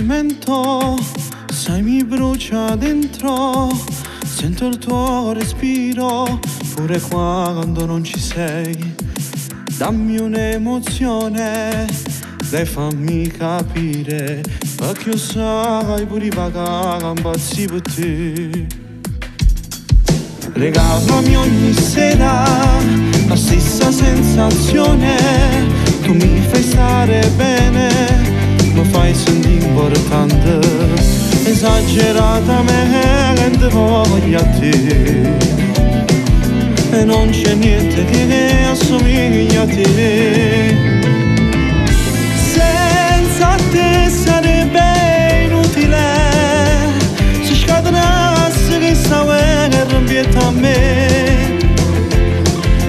sentimento, sai mi brucia dentro, sento il tuo respiro, pure quando non ci sei. Dammi un'emozione, dai fammi capire, perché io sai pure pagare un pazzi per te. Regalami ogni sera la stessa sensazione, tu mi fai stare bene, mi fai sentire importante, esageratamente voglio a te, e non c'è niente che assomiglia a te. Senza te sarebbe inutile, si scatenasse questa guerra vieta a me.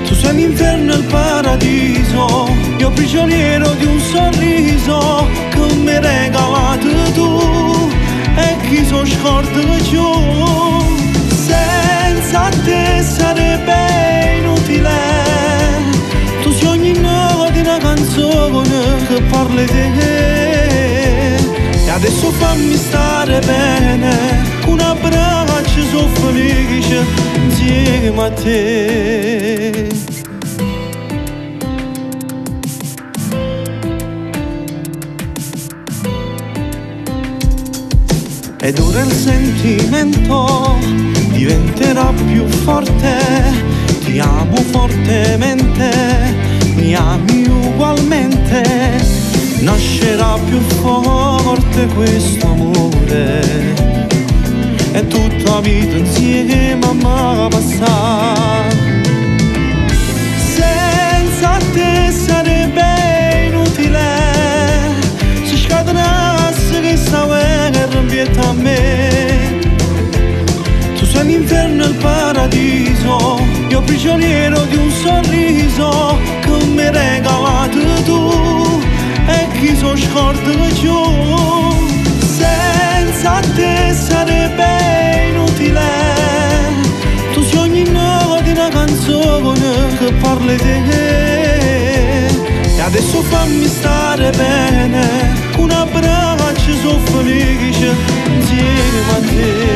Tu sei l'inferno e il paradiso, io prigioniero di un sorriso che mi hai regalato tu, e chi so scordo giù. Senza te sarebbe inutile, tu sei ogni notte di una canzone che parla di te. E adesso fammi stare bene, con un abbraccio sono felice insieme a te. Ed ora il sentimento diventerà più forte, ti amo fortemente, mi ami ugualmente, nascerà più forte questo amore, e tutta la vita insieme a me passare. Senza te sarebbe inutile, si scatenasse questa guerra vieta a me. Tu sei l'inferno e il paradiso, io prigioniero di un sorriso che mi hai regalato tu, e chi so scordo giù. Senza te sarebbe inutile, tu sei ogni notte di una canzone che parla di te. E adesso fammi stare bene, con un abbraccio sono felice insieme a te.